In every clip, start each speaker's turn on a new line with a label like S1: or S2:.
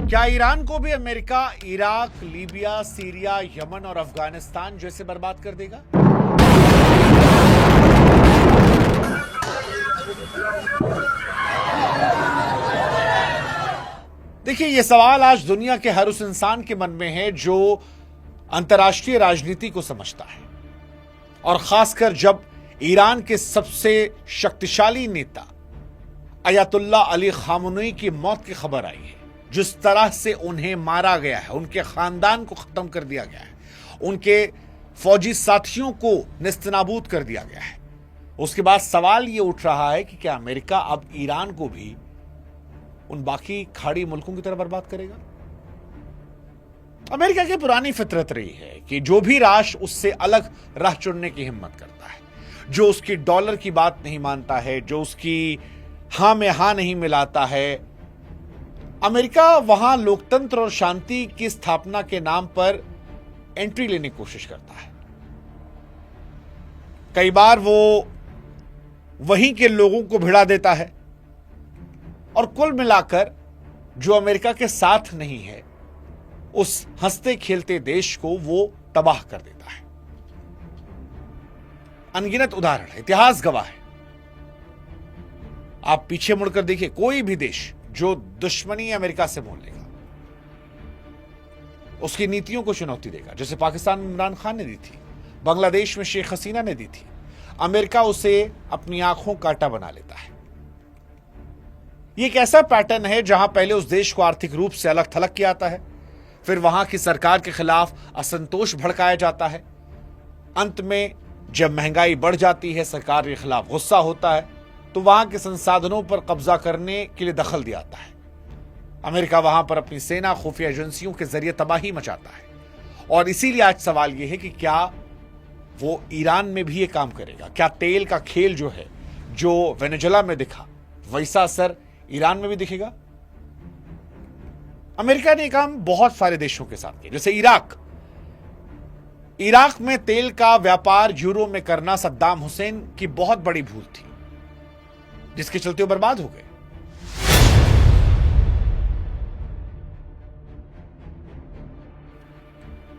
S1: क्या ईरान को भी America Iraq, Libya, Syria, Yemen और अफगानिस्तान जैसे बर्बाद कर देगा? देखिए, यह सवाल आज दुनिया के हर उस इंसान के मन में है जो अंतर्राष्ट्रीय राजनीति को समझता है, और खासकर जब ईरान के सबसे शक्तिशाली नेता अयतुल्ला अली खामनेई की मौत की खबर आई है। जिस तरह से उन्हें मारा गया है, उनके खानदान को खत्म कर दिया गया है, उनके फौजी साथियों को नेस्तनाबूद कर दिया गया है, उसके बाद सवाल यह उठ रहा है कि क्या अमेरिका अब ईरान को भी उन बाकी खाड़ी मुल्कों की तरह बर्बाद करेगा? अमेरिका की पुरानी फितरत रही है कि जो भी राष्ट्र उससे अलग राह चुनने की हिम्मत करता है, जो उसकी डॉलर की बात नहीं मानता है, जो उसकी हां में हां नहीं मिलाता है, अमेरिका वहां लोकतंत्र और शांति की स्थापना के नाम पर एंट्री लेने की कोशिश करता है। कई बार वो वहीं के लोगों को भिड़ा देता है, और कुल मिलाकर जो अमेरिका के साथ नहीं है उस हंसते खेलते देश को वो तबाह कर देता है। अनगिनत उदाहरण है, इतिहास गवाह है। आप पीछे मुड़कर देखिए, कोई भी देश जो दुश्मनी अमेरिका से मोल लेगा, उसकी नीतियों को चुनौती देगा, जैसे पाकिस्तान में इमरान खान ने दी थी, बांग्लादेश में शेख हसीना ने दी थी, अमेरिका उसे अपनी आंखों का कांटा बना लेता है। यह एक ऐसा पैटर्न है जहां पहले उस देश को आर्थिक रूप से अलग थलग किया जाता है, फिर वहां की सरकार के खिलाफ असंतोष भड़काया जाता है, अंत में जब महंगाई बढ़ जाती है, सरकार के खिलाफ गुस्सा होता है, तो वहां के संसाधनों पर कब्जा करने के लिए दखल दिया जाता है। अमेरिका वहां पर अपनी सेना, खुफिया एजेंसियों के जरिए तबाही मचाता है, और इसीलिए आज सवाल यह है कि क्या वो ईरान में भी ये काम करेगा? क्या तेल का खेल जो है, जो वेनेजुएला में दिखा, वैसा असर ईरान में भी दिखेगा? अमेरिका ने काम बहुत सारे देशों के साथ किया, जैसे इराक में तेल का व्यापार यूरो में करना सद्दाम हुसैन की बहुत बड़ी भूल थी, जिसके चलते वो बर्बाद हो गए।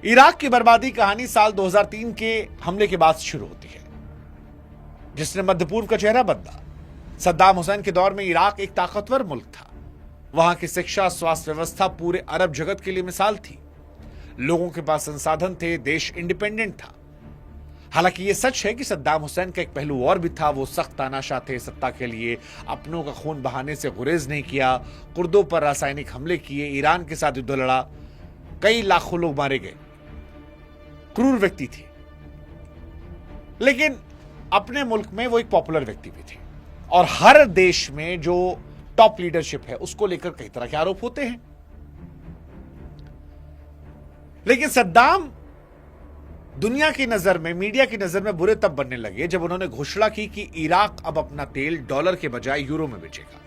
S1: इराक की बर्बादी कहानी साल 2003 के हमले के बाद शुरू होती है, जिसने मध्य पूर्व का चेहरा बदला। सद्दाम हुसैन के दौर में इराक एक ताकतवर मुल्क था। वहां की शिक्षा, स्वास्थ्य व्यवस्था पूरे अरब जगत के लिए मिसाल थी। लोगों के पास संसाधन थे, देश इंडिपेंडेंट था। हालांकि यह सच है कि सद्दाम हुसैन का एक पहलू और भी था। वो सख्त तानाशाह थे, सत्ता के लिए अपनों का खून बहाने से गुरेज नहीं किया, कुर्दों पर रासायनिक हमले किए, ईरान के साथ युद्ध लड़ा, कई लाखों लोग मारे गए। क्रूर व्यक्ति थे, लेकिन अपने मुल्क में वो एक पॉपुलर व्यक्ति भी थे, और हर देश में जो टॉप लीडरशिप है उसको लेकर कई तरह के आरोप होते हैं। लेकिन सद्दाम दुनिया की नजर में, मीडिया की नजर में बुरे तब बनने लगे जब उन्होंने घोषणा की कि इराक अब अपना तेल डॉलर के बजाय यूरो में बेचेगा।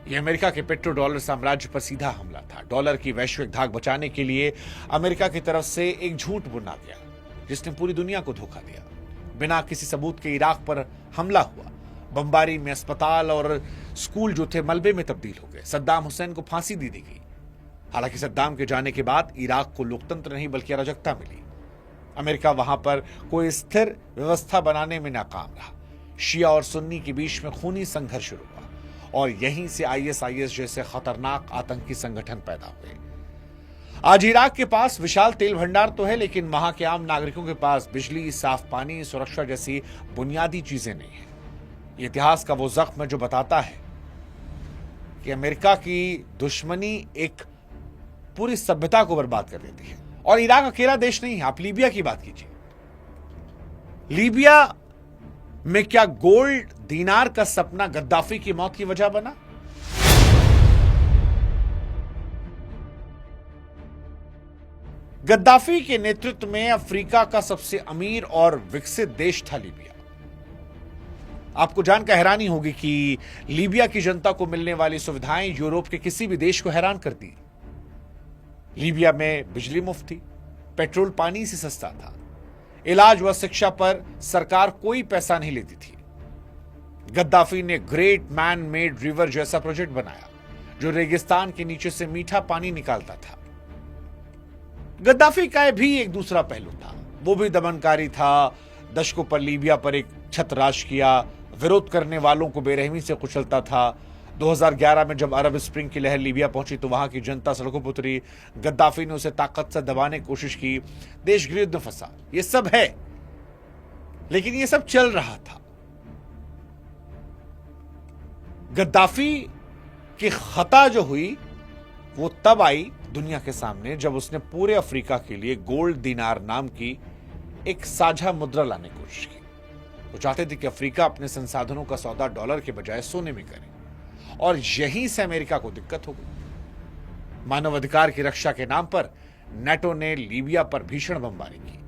S1: यह अमेरिका के पेट्रो डॉलर साम्राज्य पर सीधा हमला था। डॉलर की वैश्विक धाक बचाने के लिए अमेरिका की तरफ से एक झूठ बुना गया, जिसने पूरी दुनिया को धोखा दिया। बिना किसी सबूत के इराक पर हमला हुआ। बमबारी में अस्पताल और स्कूल जो थे मलबे में तब्दील हो गए। सद्दाम हुसैन को फांसी दी गई। हालांकि सद्दाम के जाने के बाद इराक को लोकतंत्र नहीं बल्कि अराजकता मिली। अमेरिका वहां पर कोई स्थिर व्यवस्था बनाने में नाकाम रहा। शिया और सुन्नी के बीच में खूनी संघर्ष शुरू हुआ, और यहीं से आईएसआईएस जैसे खतरनाक आतंकी संगठन पैदा हुए। आज इराक के पास विशाल तेल भंडार तो है, लेकिन वहां के आम नागरिकों के पास बिजली, साफ पानी, सुरक्षा जैसी बुनियादी चीजें नहीं है। इतिहास का वो जख्म जो बताता है कि अमेरिका की दुश्मनी एक पूरी सभ्यता को बर्बाद कर देती है। और इराक अकेला देश नहीं है। आप लीबिया की बात कीजिए। लीबिया में क्या गोल्ड दीनार का सपना गद्दाफी की मौत की वजह बना? गद्दाफी के नेतृत्व में अफ्रीका का सबसे अमीर और विकसित देश था लीबिया। आपको जानकर हैरानी होगी कि लीबिया की जनता को मिलने वाली सुविधाएं यूरोप के किसी भी देश को हैरान करती। लीबिया में बिजली मुफ्त थी, पेट्रोल पानी से सस्ता था, इलाज व शिक्षा पर सरकार कोई पैसा नहीं लेती थी। गद्दाफी ने ग्रेट मैन मेड रिवर जैसा प्रोजेक्ट बनाया जो रेगिस्तान के नीचे से मीठा पानी निकालता था। गद्दाफी का भी एक दूसरा पहलू था, वो भी दमनकारी था। दशकों पर लीबिया पर एक छत राज किया, विरोध करने वालों को बेरहमी से कुचलता था। 2011 में जब अरब स्प्रिंग की लहर लीबिया पहुंची तो वहां की जनता सड़कों पर उतरी। गद्दाफी ने उसे ताकत से दबाने की कोशिश की, देश गृह में फंसा। ये सब है, लेकिन ये सब चल रहा था। गद्दाफी की खता जो हुई वो तब आई दुनिया के सामने जब उसने पूरे अफ्रीका के लिए गोल्ड दिनार नाम की एक साझा मुद्रा लाने की कोशिश की। वो चाहते थे कि अफ्रीका अपने संसाधनों का सौदा डॉलर के बजाय सोने में करे, और यहीं से अमेरिका को दिक्कत हो गई। मानवाधिकार की रक्षा के नाम पर नेटो ने लीबिया पर भीषण बमबारी की,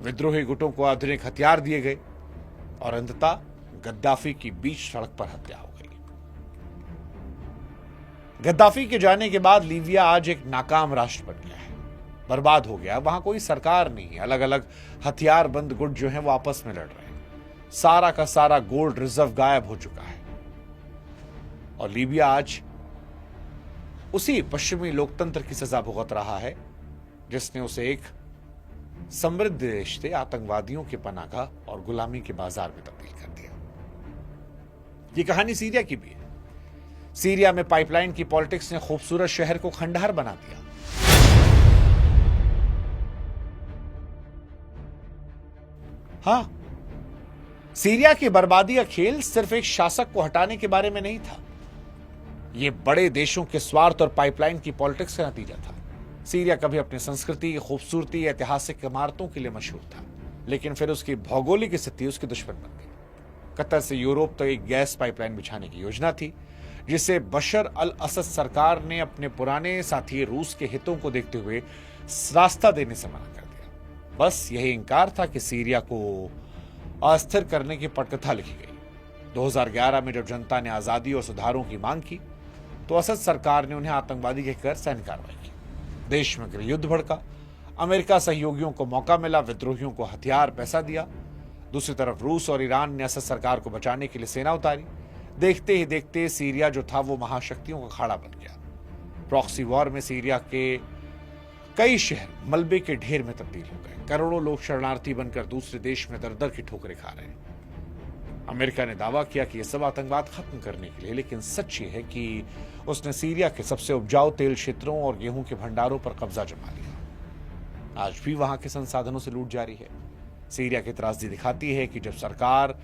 S1: विद्रोही गुटों को आधुनिक हथियार दिए गए और अंततः गद्दाफी की बीच सड़क पर हत्या हो गई। गद्दाफी के जाने के बाद लीबिया आज एक नाकाम राष्ट्र बन गया है, बर्बाद हो गया। वहां कोई सरकार नहीं है, अलग अलग हथियारबंद गुट जो है वो आपस में लड़ रहे हैं। सारा का सारा गोल्ड रिजर्व गायब हो चुका है और लीबिया आज उसी पश्चिमी लोकतंत्र की सजा भुगत रहा है जिसने उसे एक समृद्ध देश से आतंकवादियों के पनाहगाह और गुलामी के बाजार में तब्दील कर दिया। ये कहानी सीरिया की भी है। सीरिया में पाइपलाइन की पॉलिटिक्स ने खूबसूरत शहर को खंडहर बना दिया। हां, सीरिया की बर्बादी का खेल सिर्फ एक शासक को हटाने के बारे में नहीं था, यह बड़े देशों के स्वार्थ और पाइपलाइन की पॉलिटिक्स का नतीजा था। सीरिया कभी अपनी संस्कृति, खूबसूरती, ऐतिहासिक इमारतों के लिए मशहूर था, लेकिन फिर उसकी भौगोलिक स्थिति उसकी दुश्मन बन गई। कतर से यूरोप तक एक गैस पाइपलाइन बिछाने की योजना थी, जिसे बशर अल असद सरकार ने अपने पुराने साथी रूस के हितों को देखते हुए रास्ता देने से मना कर दिया। बस यही इंकार था कि सीरिया को अस्थिर करने की पटकथा लिखी गई। 2011 में जब जनता ने आजादी और सुधारों की मांग की तो असद सरकार ने उन्हें आतंकवादी कहकर सैन्य कार्रवाई की। देश में गृह युद्ध भड़का, अमेरिका सहयोगियों को मौका मिला, विद्रोहियों को हथियार, पैसा दिया। दूसरी तरफ रूस और ईरान ने असद सरकार को बचाने के लिए सेना उतारी। देखते ही देखते सीरिया जो था वो महाशक्तियों का अखाड़ा बन गया। प्रॉक्सी वॉर में सीरिया के कई शहर मलबे के ढेर में तब्दील हो गए। करोड़ों लोग शरणार्थी बनकर दूसरे देश में दर दर की ठोकरें खा रहे हैं। अमेरिका ने दावा किया कि यह सब आतंकवाद खत्म करने के लिए, लेकिन सच ये है कि उसने सीरिया के सबसे उपजाऊ तेल क्षेत्रों और गेहूं के भंडारों पर कब्जा जमा लिया। आज भी वहां के संसाधनों से लूट जारी है। सीरिया की त्रासदी दिखाती है कि जब सरकार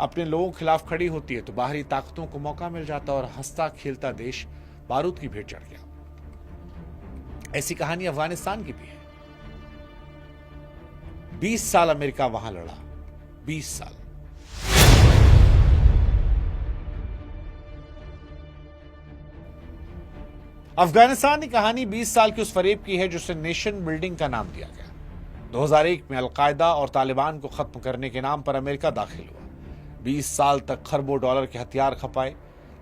S1: अपने लोगों के खिलाफ खड़ी होती है तो बाहरी ताकतों को मौका मिल जाता और हंसता खेलता देश बारूद की भेंट चढ़ गया। ऐसी कहानी अफगानिस्तान की भी है। 20 साल अमेरिका वहां लड़ा, 20 साल। अफगानिस्तान की कहानी 20 साल की उस फरेब की है जिसे नेशन बिल्डिंग का नाम दिया गया। 2001 में अलकायदा और तालिबान को खत्म करने के नाम पर अमेरिका दाखिल हुआ। 20 साल तक खरबों डॉलर के हथियार खपाए,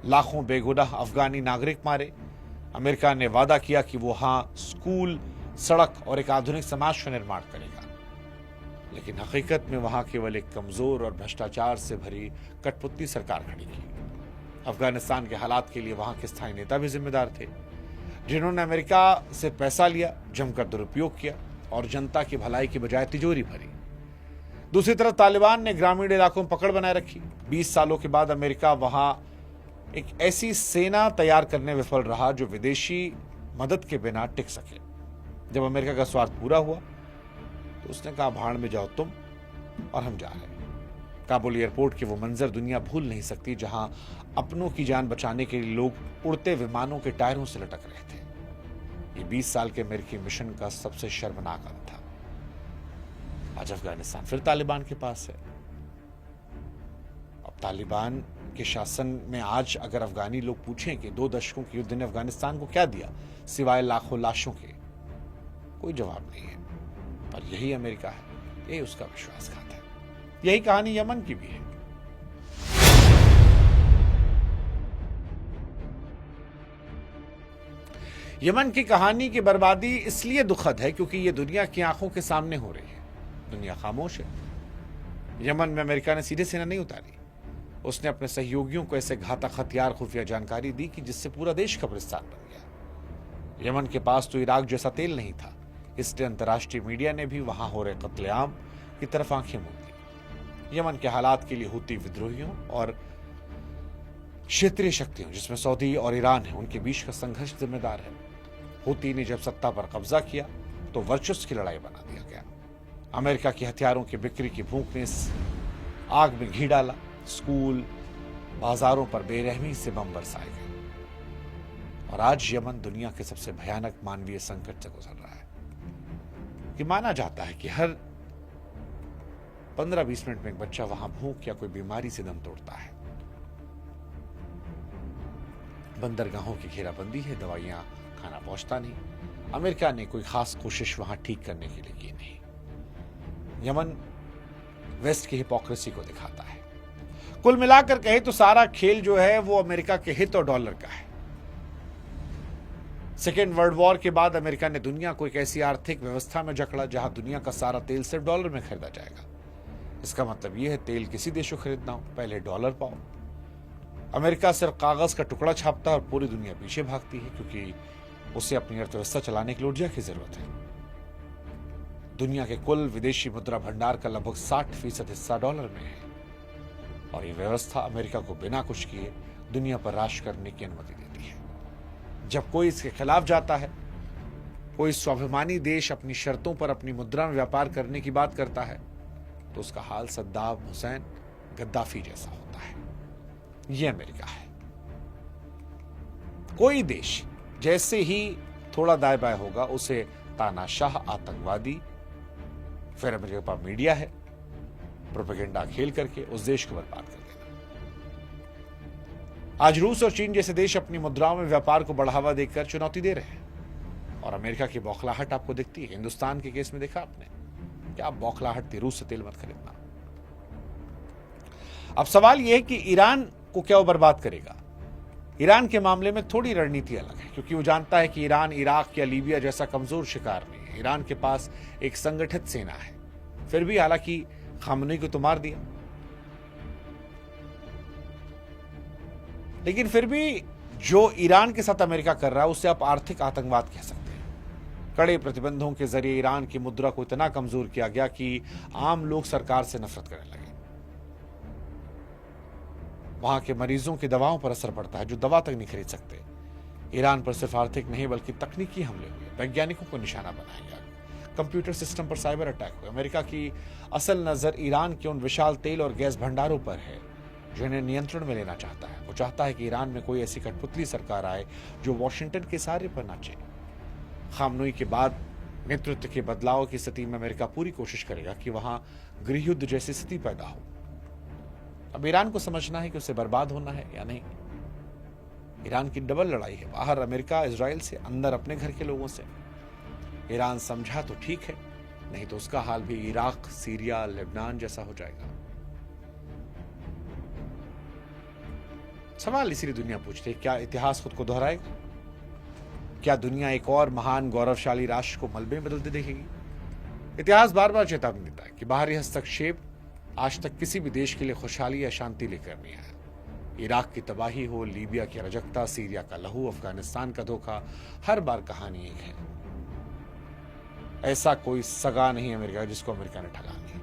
S1: लाखों बेगुनाह अफगानी नागरिक मारे। अमेरिका ने वादा किया कि वो वहां स्कूल, सड़क और एक आधुनिक समाज का निर्माण करेगा, लेकिन हकीकत में वहां केवल एक कमजोर और भ्रष्टाचार से भरी कठपुतली सरकार खड़ी की। अफगानिस्तान के हालात के लिए वहां के स्थायी नेता भी जिम्मेदार थे, जिन्होंने अमेरिका से पैसा लिया, जमकर दुरुपयोग किया और जनता की भलाई की बजाय तिजोरी भरी। दूसरी तरफ तालिबान ने ग्रामीण इलाकों में पकड़ बनाए रखी। 20 सालों के बाद अमेरिका वहां एक ऐसी सेना तैयार करने में विफल रहा जो विदेशी मदद के बिना टिक सके। जब अमेरिका का स्वार्थ पूरा हुआ तो उसने कहा, भाड़ में जाओ तुम और हम जा रहे हैं। काबुल एयरपोर्ट के वो मंजर दुनिया भूल नहीं सकती, जहां अपनों की जान बचाने के लिए लोग उड़ते विमानों के टायरों से लटक रहे थे। ये 20 साल के अमेरिकी मिशन का सबसे शर्मनाक अंत था। आज अफगानिस्तान फिर तालिबान के पास है। अब तालिबान के शासन में आज अगर अफगानी लोग पूछें कि 2 दशकों के युद्ध ने अफगानिस्तान को क्या दिया सिवाय लाखों लाशों के, कोई जवाब नहीं है। पर यही अमेरिका है, यही उसका विश्वासघात है। यही कहानी यमन की भी है। यमन की कहानी की बर्बादी इसलिए दुखद है क्योंकि यह दुनिया की आंखों के सामने हो रही है। दुनिया खामोश है। यमन में अमेरिका ने सीधे सेना नहीं उतारी, उसने अपने सहयोगियों को ऐसे घातक हथियार खुफिया जानकारी दी कि जिससे पूरा देश कब्रिस्तान बन गया। यमन के पास तो इराक जैसा तेल नहीं था, इसलिए अंतर्राष्ट्रीय मीडिया ने भी वहां हो रहे कत्लेआम की तरफ आंखें मूंद ली। यमन के हालात के लिए हुती विद्रोहियों और क्षेत्रीय शक्तियों, जिसमें सऊदी और ईरान है, उनके बीच का संघर्ष जिम्मेदार है। हुती ने जब सत्ता पर कब्जा किया तो वर्चस्व की लड़ाई बना दिया गया। अमेरिका की हथियारों की बिक्री की भूख ने आग में घी डाला। स्कूल, बाजारों पर बेरहमी से बम बरसाए गए और आज यमन दुनिया के सबसे भयानक मानवीय संकट से गुजर रहा है। कि माना जाता है कि हर 15-20 मिनट में एक बच्चा वहां भूख या कोई बीमारी से दम तोड़ता है। बंदरगाहों की घेराबंदी है, दवाइयां खाना पहुंचता नहीं। अमेरिका ने कोई खास कोशिश वहां ठीक करने के लिए की नहीं। यमन वेस्ट की हिपोक्रेसी को दिखाता है। कुल मिलाकर कहे तो सारा खेल जो है वो अमेरिका के हित और डॉलर का है। सेकेंड वर्ल्ड वॉर के बाद अमेरिका ने दुनिया को एक ऐसी आर्थिक व्यवस्था में जकड़ा जहां दुनिया का सारा तेल सिर्फ डॉलर में खरीदा जाएगा। इसका मतलब यह है तेल किसी देश को खरीदना हो, पहले डॉलर पाओ। अमेरिका सिर्फ कागज का टुकड़ा छापता है और पूरी दुनिया पीछे भागती है, क्योंकि उसे अपनी अर्थव्यवस्था चलाने के लिए ऊर्जा की जरूरत है। दुनिया के कुल विदेशी मुद्रा भंडार का लगभग 60% हिस्सा डॉलर में है और यह व्यवस्था अमेरिका को बिना कुछ किए दुनिया पर राज करने की अनुमति देती है। जब कोई इसके खिलाफ जाता है, कोई स्वाभिमानी देश अपनी शर्तों पर अपनी मुद्रा में व्यापार करने की बात करता है, तो उसका हाल सद्दाम हुसैन, गद्दाफी जैसा होता है। यह अमेरिका है। कोई देश जैसे ही थोड़ा दाएं बाएं होगा उसे तानाशाह, आतंकवादी, फिर अमेरिका के पास मीडिया है, प्रोपेगेंडा खेल करके उस देश को बर्बाद कर देना। आज रूस और चीन जैसे देश अपनी मुद्राओं में व्यापार को बढ़ावा देकर चुनौती दे रहे हैं और अमेरिका की बौखलाहट आपको दिखती है। हिंदुस्तान के केस में देखा आपने क्या बौखलाहट थी, रूस से तेल मत खरीदना। अब सवाल यह है कि ईरान को क्या वो बर्बाद करेगा। ईरान के मामले में थोड़ी रणनीति अलग है, क्योंकि वो जानता है कि ईरान इराक या लीबिया जैसा कमजोर शिकार नहीं है। ईरान के पास एक संगठित सेना है। फिर भी हालांकि खामनेई को तो मार दिया, लेकिन फिर भी जो ईरान के साथ अमेरिका कर रहा है उसे आप आर्थिक आतंकवाद कह सकते हैं। कड़े प्रतिबंधों के जरिए ईरान की मुद्रा को इतना कमजोर किया गया कि आम लोग सरकार से नफरत करने लगे। वहां के मरीजों की दवाओं पर असर पड़ता है, जो दवा तक नहीं खरीद सकते। ईरान पर सिर्फ आर्थिक नहीं बल्कि तकनीकी हमले हुए, वैज्ञानिकों को निशाना बनाया गया, कंप्यूटर सिस्टम पर साइबर अटैक हुए। अमेरिका की असल नजर ईरान के उन विशाल तेल और गैस भंडारों पर है जिन्हें नियंत्रण में लेना चाहता है। वो चाहता है कि ईरान में कोई ऐसी कठपुतली सरकार आए जो वॉशिंगटन के सहारे पर नाचे। खामनेई के बाद नेतृत्व के बदलाव की स्थिति में अमेरिका पूरी कोशिश करेगा कि वहां गृह युद्ध जैसी स्थिति पैदा हो। अब ईरान को समझना है कि उसे बर्बाद होना है या नहीं। ईरान की डबल लड़ाई है, बाहर अमेरिका इजराइल से, अंदर अपने घर के लोगों से। ईरान समझा तो ठीक है, नहीं तो उसका हाल भी इराक, सीरिया, लेबनान जैसा हो जाएगा। सवाल इसीलिए दुनिया पूछती है, क्या इतिहास खुद को दोहराएगा? क्या दुनिया एक और महान गौरवशाली राष्ट्र को मलबे में बदलते देखेगी? इतिहास बार बार चेतावनी देता है कि बाहरी हस्तक्षेप आज तक किसी भी देश के लिए खुशहाली या शांति लेकर नहीं आया। इराक की तबाही हो, लीबिया की अराजकता, सीरिया का लहू, अफगानिस्तान का धोखा, हर बार कहानी एक है। ऐसा कोई सगा नहीं अमेरिका जिसको अमेरिका ने ठगा नहीं।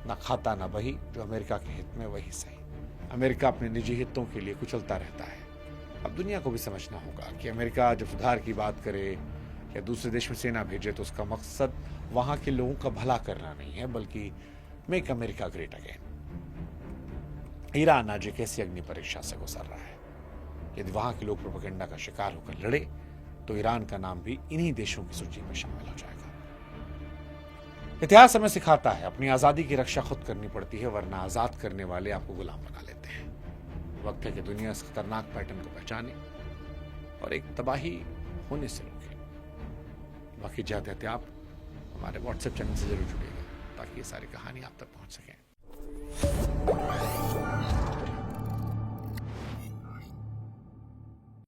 S1: ना खाता ना बही, जो अमेरिका के हित में वही सही। अमेरिका अपने निजी हितों के लिए कुचलता रहता है। अब दुनिया को भी समझना होगा कि अमेरिका जब सुधार की बात करे या दूसरे देश में सेना भेजे तो उसका मकसद वहां के लोगों का भला करना नहीं है, बल्कि make America great again. Iran आज एक ऐसी अग्नि परीक्षा से गुजर रहा है। यदि वहां के लोग प्रोपेगेंडा का शिकार होकर लड़े तो ईरान का नाम भी इन्हीं देशों की सूची में शामिल हो जाएगा। इतिहास हमें सिखाता है अपनी आजादी की रक्षा खुद करनी पड़ती है, वरना आजाद करने वाले आपको गुलाम बना लेते हैं। वक्त है कि दुनिया इस खतरनाक पैटर्न को पहचाने और एक तबाही होने से रोके। बाकी जाते थे आप हमारे व्हाट्सएप चैनल से जरूर जुड़िएगा ताकि ये सारी कहानी आप तक पहुंच सके।